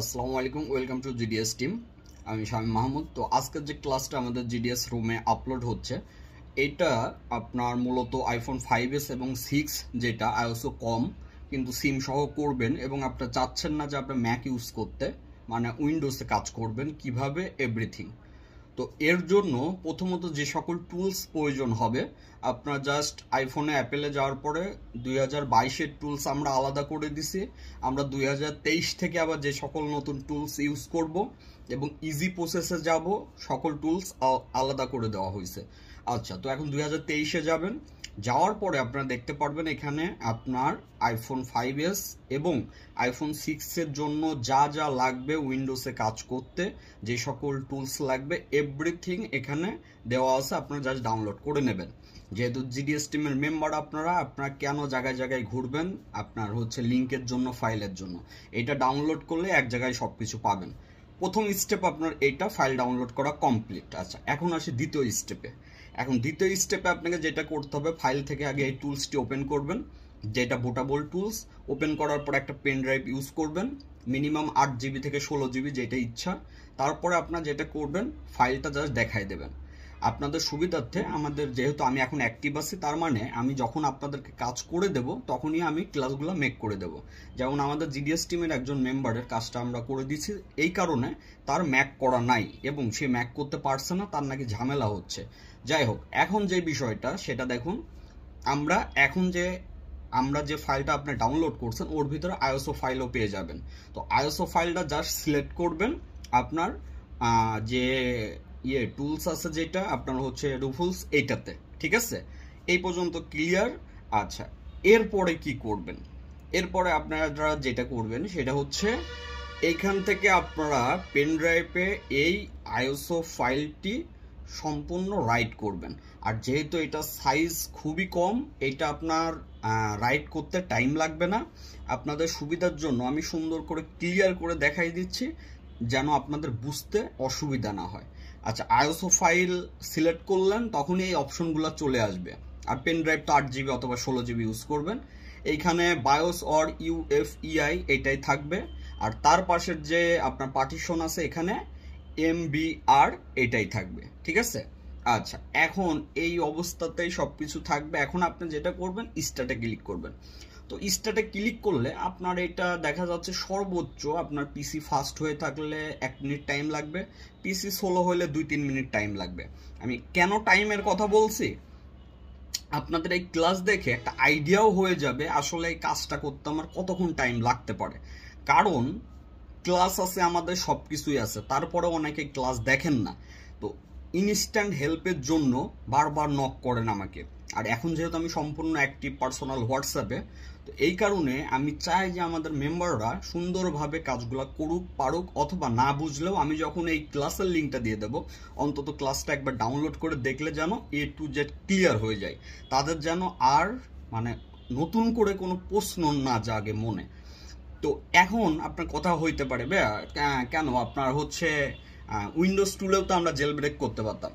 আসসালামু আলাইকুম, welcome to GDS team. আমি শামিম মাহমুদ। তো আজকের যে ক্লাসটা আমাদের GDS রুমে আপলোড হচ্ছে, এটা আপনার মূলত আইফোন 5s এবং 6 যেটা আইওসও কম কিন্তু সিম সহ করবেন এবং আপনার চাচ্ছেন না যে আপনার ম্যাক ইউজ করতে, মানে উইন্ডোজে কাজ করবেন কিভাবে এভরিথিং। তো এর জন্য প্রথমত যে সকল টুলস প্রয়োজন হবে, আপনার জাস্ট আইফোনে অ্যাপেলে যাওয়ার পরে 2022-এর টুলস আমরা আলাদা করে দিছি। আমরা 2023 থেকে আবার যে সকল নতুন টুলস ইউজ করব এবং ইজি প্রসেসে যাব, সকল টুলস আলাদা করে দেওয়া হয়েছে। আচ্ছা, তো এখন 2023-এ যাবেন। যাওয়ার পরে আপনারা দেখতে পারবেন এখানে আপনার আইফোন 5s এবং আইফোন 6-এর জন্য যা যা লাগবে উইন্ডোজে কাজ করতে, যে সকল টুলস লাগবে এভরিথিং এখানে দেওয়া আছে। আপনারা জাস্ট ডাউনলোড করে নেবেন। যেহেতু GDS টিমের মেম্বার আপনারা কেন জায়গায় জায়গায় ঘুরবেন? আপনার হচ্ছে লিঙ্কের জন্য, ফাইলের জন্য। এটা ডাউনলোড করলে এক জায়গায় সব কিছু পাবেন। প্রথম স্টেপ আপনার এইটা ফাইল ডাউনলোড করা কমপ্লিট। আচ্ছা, এখন আসি দ্বিতীয় স্টেপে। এখন দ্বিতীয় স্টেপে আপনাকে যেটা করতে হবে, ফাইল থেকে আগে এই টুলসটি ওপেন করবেন, যেটা বুটেবল টুলস। ওপেন করার পর একটা পেন ড্রাইভ ইউজ করবেন, মিনিমাম 8GB থেকে 16GB, যেটা ইচ্ছা। তারপরে আপনার যেটা করবেন, ফাইলটা জাস্ট দেখাই দেবেন। আপনাদের সুবিধার্থে আমাদের, যেহেতু আমি এখন অ্যাক্টিভ আছি, তার মানে আমি যখন আপনাদেরকে কাজ করে দেব তখনই আমি ক্লাসগুলো মেক করে দেব। যেমন আমাদের GDS টিমের একজন মেম্বারের কাজটা আমরা করে দিচ্ছি, এই কারণে তার ম্যাক করা নাই এবং সে ম্যাক করতে পারছে না, তার নাকি ঝামেলা হচ্ছে। যাই হোক, এখন যে বিষয়টা সেটা দেখুন। আমরা যে ফাইলটা আপনি ডাউনলোড করছেন ওর ভিতরে আইওএসও ফাইলও পেয়ে যাবেন। তো আইওএসও ফাইলটা জাস্ট সিলেক্ট করবেন আপনার যে টুলস আছে, যেটা আপনার হচ্ছে রুফুলস, এইটাতে। ঠিক আছে, এই পর্যন্ত ক্লিয়ার? আচ্ছা, এরপরে কি করবেন? এরপরে আপনারা যেটা করবেন সেটা হচ্ছে এইখান থেকে আপনারা পেন ড্রাইভে এই আইওএসও ফাইলটি সম্পূর্ণ রাইট করবেন। আর যেহেতু এটা সাইজ খুবই কম, এটা আপনার রাইট করতে টাইম লাগবে না। আপনাদের সুবিধার জন্য আমি সুন্দর করে ক্লিয়ার করে দেখাই দিচ্ছি, যেন আপনাদের বুঝতে অসুবিধা না হয়। আচ্ছা, আইওএসও ফাইল সিলেক্ট করলেন, তখনই এই অপশনগুলো চলে আসবে। আর পেন ড্রাইভ তো 8GB অথবা 16GB ইউজ করবেন। এইখানে বায়োস অর UEFI এটাই থাকবে। আর তার পাশের যে আপনার পার্টিশন আছে, এখানে MBR এটাই থাকবে। ঠিক আছে। আচ্ছা, এখন এই অবস্থাতেই সবকিছু থাকবে। এখন আপনি যেটা করবেন, স্টার্টে ক্লিক করবেন। তো স্টার্টে ক্লিক করলে আপনার এটা দেখা যাচ্ছে সর্বোচ্চ আপনার পিসি ফাস্ট হয়ে থাকলে 1 মিনিট টাইম লাগবে, পিসি স্লো হলে 2-3 মিনিট টাইম লাগবে। আমি কেন টাইমের কথা বলছি, আপনাদের এই ক্লাস দেখে একটা আইডিয়াও হয়ে যাবে আসলে এই কাজটা করতে আমার কতক্ষণ টাইম লাগতে পারে। কারণ ক্লাস আছে, আমাদের সব কিছুই আছে, তারপরে অনেকে ক্লাস দেখেন না। তো ইনস্ট্যান্ট হেল্পের জন্য বারবার নক করেন আমাকে। আর এখন যেহেতু আমি সম্পূর্ণ অ্যাক্টিভ পার্সোনাল হোয়াটসঅ্যাপে, তো এই কারণে আমি চাই যে আমাদের মেম্বাররা সুন্দরভাবে কাজগুলো করুক, পারুক, অথবা না বুঝলেও আমি যখন এই ক্লাসের লিঙ্কটা দিয়ে দেবো, অন্তত ক্লাসটা একবার ডাউনলোড করে দেখলে যেন A to Z ক্লিয়ার হয়ে যায়, তাদের যেন আর মানে নতুন করে কোনো প্রশ্ন না জাগে মনে। তো এখন আপনার কথা হইতে পারে, কেন আপনার হচ্ছে উইন্ডোজ টুলেও তো আমরা জেল ব্রেক করতে পারতাম।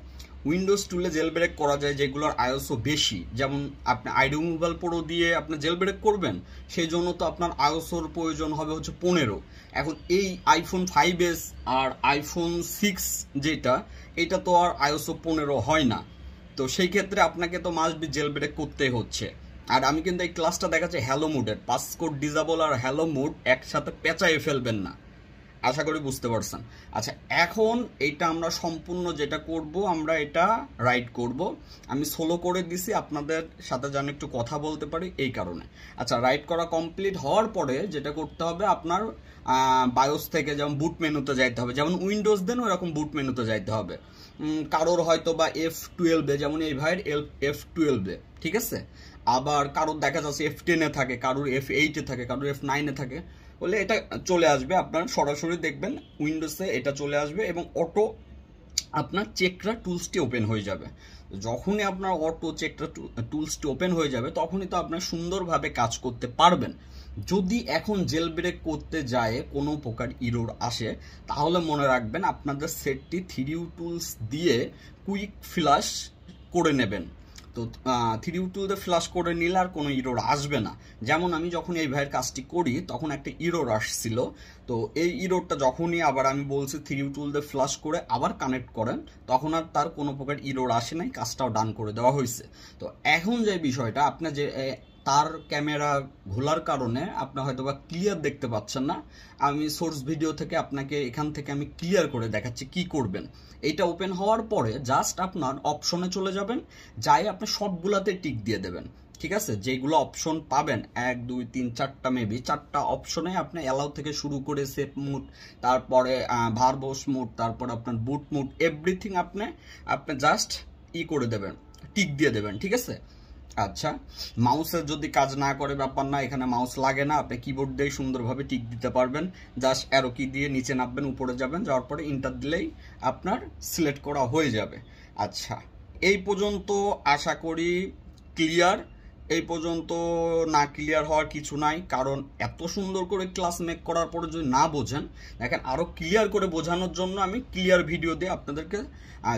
উইন্ডোজ টুলে জেল ব্রেক করা যায় যেগুলোর আইওএসও বেশি, যেমন আপনি আইডি মোবাইল প্রো দিয়ে আপনি জেল ব্রেক করবেন, সেই জন্য তো আপনার আইওএসওর প্রয়োজন হবে হচ্ছে 15। এখন এই আইফোন 5s আর আইফোন 6 যেটা, এটা তো আর আইওএসও 15 হয় না। তো সেই ক্ষেত্রে আপনাকে তো মাস্ট বি জেল ব্রেক করতে হচ্ছে। আর আমি কিন্তু এই ক্লাসটা দেখাচ্ছি হ্যালো মুডের, পাসকোড ডিসেবল আর হ্যালো মুড একসাথে পেঁচাই ফেলবেন না, আশা করি বুঝতে পারছেন। আচ্ছা, এখন এইটা আমরা সম্পূর্ণ যেটা করব, আমরা এটা রাইট করব। আমি সোলো করে দিছি আপনাদের সাথে যেন একটু কথা বলতে পারি, এই কারণে। আচ্ছা, রাইট করা কমপ্লিট হওয়ার পরে যেটা করতে হবে, আপনার বায়োস থেকে যেমন বুট মেনুতে যাইতে হবে, যেমন উইন্ডোজ দেন ওরকম বুট মেনুতে যাইতে হবে। কারোর হয়তো বা F12-এ, যেমন এই ভাইয়ের F12-এ, ঠিক আছে। আবার কারোর দেখা যাচ্ছে F10-এ থাকে, কারোর F8-এ থাকে, কারোর F9-এ থাকে, বলে এটা চলে আসবে। আপনার সরাসরি দেখবেন উইন্ডোজে এটা চলে আসবে এবং অটো আপনার চেকরা টুলসটি ওপেন হয়ে যাবে। যখনই আপনার অটো চেকরা টুলসটি ওপেন হয়ে যাবে, তখনই তো আপনার সুন্দরভাবে কাজ করতে পারবেন। যদি এখন জেল ব্রেক করতে যায় কোনো প্রকার ইরর আসে, তাহলে মনে রাখবেন আপনাদের সেটটি 3U টুলস দিয়ে কুইক ফ্লাশ করে নেবেন। তো 3D টুল দিয়ে ফ্ল্যাশ করে নিলে আর কোনো ইরোর আসবে না। যেমন আমি যখন এই ভাইয়ের কাজটি করি তখন একটা ইরোর আসছিল, তো এই ইরোরটা যখনই আবার আমি বলছি 3D টুল দিয়ে ফ্ল্যাশ করে আবার কানেক্ট করেন, তখন আর তার কোনো প্রকার ইরোর আসে নাই, কাজটাও ডান করে দেওয়া হয়েছে। তো এখন যে বিষয়টা, আপনার যে তার ক্যামেরা ঘোলার কারণে আপনি হয়তো বা ক্লিয়ার দেখতে পাচ্ছেন না, আমি সোর্স ভিডিও থেকে আপনাকে এখান থেকে আমি ক্লিয়ার করে দেখাচ্ছি কি করবেন। এইটা ওপেন হওয়ার পরে জাস্ট আপনার অপশনে চলে যাবেন, যাই আপনি সবগুলাতে টিক দিয়ে দেবেন, ঠিক আছে? যেগুলো অপশন পাবেন 1 2 3 4টা মেবি 4টা অপশনে আপনি অ্যালাউ থেকে শুরু করে সেফ মুড, তারপরে ভার্বস মুড, তারপর আপনার বুট মুড, এভরিথিং আপনি জাস্ট করে দেবেন, টিক দিয়ে দেবেন, ঠিক আছে? আচ্ছা, মাউসের যদি কাজ না করে ব্যাপার না, এখানে মাউস লাগে না, আপনি কিবোর্ড দিয়ে সুন্দরভাবে টিক দিতে পারবেন। জাস্ট অ্যারো কি দিয়ে নিচে নামবেন, উপরে যাবেন, যাওয়ার পরে ইন্টার দিলেই আপনার সিলেক্ট করা হয়ে যাবে। আচ্ছা, এই পর্যন্ত আশা করি ক্লিয়ার। এই পর্যন্ত না ক্লিয়ার হওয়ার কিছু নাই, কারণ এত সুন্দর করে ক্লাস মেক করার পরে যদি না বোঝেন, দেখেন আরও ক্লিয়ার করে বোঝানোর জন্য আমি ক্লিয়ার ভিডিও দিয়ে আপনাদেরকে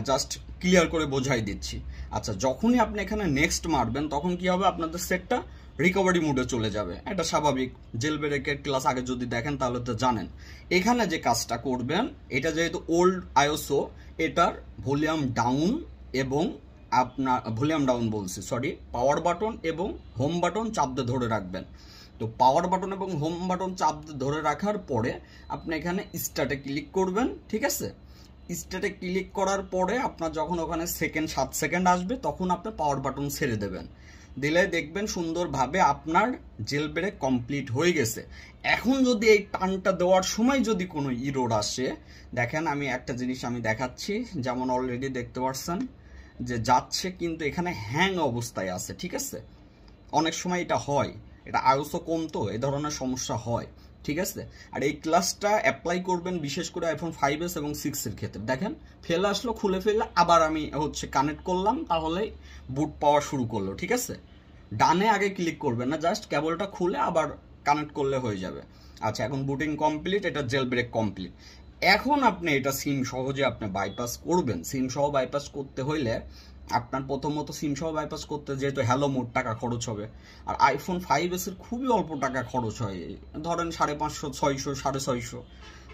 জাস্ট ক্লিয়ার করে বোঝাই দিচ্ছি। আচ্ছা, যখনই আপনি এখানে নেক্সট মারবেন তখন কি হবে, আপনাদের সেটটা রিকভারি মুডে চলে যাবে, এটা স্বাভাবিক। জেল ব্রেকের ক্লাস আগে যদি দেখেন তাহলে তো জানেন। এখানে যে কাজটা করবেন, এটা যেহেতু ওল্ড আইওসও, এটার ভলিউম ডাউন এবং আপনার ভলিউম ডাউন বলছি, সরি, পাওয়ার বাটন এবং হোম বাটন চাপ দিয়ে ধরে রাখবেন। তো পাওয়ার বাটন এবং হোম বাটন চাপ দিয়ে ধরে রাখার পরে আপনি এখানে স্টার্টে ক্লিক করবেন, ঠিক আছে? স্টার্টে ক্লিক করার পরে আপনার যখন ওখানে 7 সেকেন্ড আসবে তখন আপনি পাওয়ার বাটন ছেড়ে দেবেন, দিলে দেখবেন সুন্দরভাবে আপনার জেল ব্রেক কমপ্লিট হয়ে গেছে। এখন যদি এই টানটা দেওয়ার সময় যদি কোনো ইরোর আসে, দেখেন আমি একটা জিনিস আমি দেখাচ্ছি, যেমন অলরেডি দেখতে পাচ্ছেন যে যাচ্ছে, কিন্তু এখানে হ্যাং অবস্থায় আছে, ঠিক আছে? অনেক সময় এটা হয়, এটা আইওসও কম তো এই ধরনের সমস্যা হয়, ঠিক আছে? আর এই ক্লাসটা অ্যাপ্লাই করবেন বিশেষ করে আইফোন 5s এবং 6 এর ক্ষেত্রে। দেখেন ফেল আসলো, খুলে ফেললে আবার আমি কানেক্ট করলাম, তাহলে বুট পাওয়া শুরু করলো, ঠিক আছে? ডানে আগে ক্লিক করবেন না, জাস্ট কেবলটা খুলে আবার কানেক্ট করলে হয়ে যাবে। আচ্ছা, এখন বুটিং কমপ্লিট, এটা জেল ব্রেক কমপ্লিট। এখন আপনি এটা সিম সহজে আপনি বাইপাস করবেন। সিম সহ বাইপাস করতে হইলে আপনার প্রথমত সিম সহ বাইপাস করতে যেহেতু হ্যালো মোড টাকা খরচ হবে, আর আইফোন 5s এর খুবই অল্প টাকা খরচ হয়, ধরেন 550 600 650।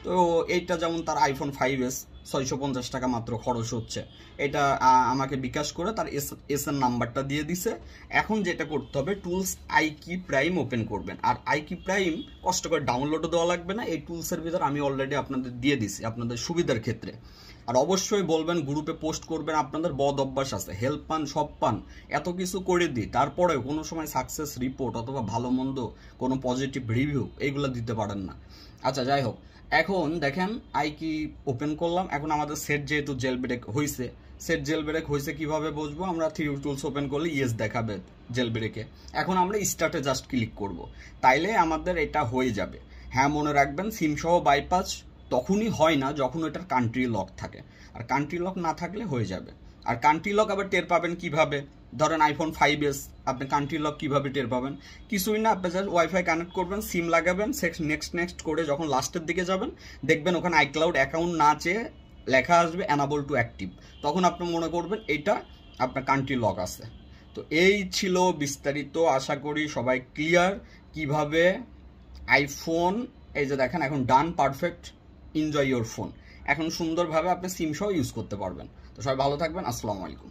তো এইটা যেমন তার আইফোন 5s 650 টাকা মাত্র খরচ হচ্ছে। এটা আমাকে বিকাশ করে তার এস এর নাম্বারটা দিয়ে দিছে। এখন যেটা করতে হবে, টুলস আইকি প্রাইম ওপেন করবেন। আর আইকি প্রাইম কষ্ট করে ডাউনলোডও দেওয়া লাগবে না, এই টুলসের ভিতর আমি অলরেডি আপনাদের দিয়ে দিছি আপনাদের সুবিধার ক্ষেত্রে। আর অবশ্যই বলবেন, গ্রুপে পোস্ট করবেন, আপনাদের বদ অভ্যাস আছে, হেল্প পান সব পান, এত কিছু করে দিই, তারপরেও কোনো সময় সাকসেস রিপোর্ট অথবা ভালো মন্দ কোনো পজিটিভ রিভিউ এইগুলো দিতে পারেন না। আচ্ছা, যাই হোক, এখন দেখেন আইকি ওপেন করলাম। এখন আমাদের সেট যেহেতু জেল ব্রেক হয়েছে, সেট জেল ব্রেক হয়েছে কিভাবে বুঝবো? আমরা 3D টুলস ওপেন করলে ইয়েস দেখাবে জেল ব্রেকে। এখন আমরা স্টার্টে জাস্ট ক্লিক করব, তাইলে আমাদের এটা হয়ে যাবে। হ্যাঁ, মনে রাখবেন সিম সহ বাইপাস তখনই হয় না যখন ওটার কান্ট্রি লক থাকে, আর কান্ট্রি লক না থাকলে হয়ে যাবে। আর কান্ট্রি লক আবার টের পাবেন কিভাবে? ধরেন আইফোন 5s আপনি কান্ট্রি লক কিভাবে টের পাবেন? কিছুই না, আপনি জাস্ট ওয়াইফাই কানেক্ট করবেন, সিম লাগাবেন, নেক্সট করে যখন লাস্টের দিকে যাবেন দেখবেন ওখানে আইক্লাউড অ্যাকাউন্ট না চেয়ে লেখা আসবে অ্যানাবল টু অ্যাক্টিভ, তখন আপনি মনে করবেন এটা আপনার কান্ট্রি লক আছে। তো এই ছিল বিস্তারিত, আশা করি সবাই ক্লিয়ার কিভাবে আইফোন, এই যে দেখেন এখন ডান, পারফেক্ট, এনজয় ইউর ফোন, এখন সুন্দরভাবে আপনি সিম সহ ইউজ করতে পারবেন। তো সবাই ভালো থাকবেন, আসসালামু আলাইকুম।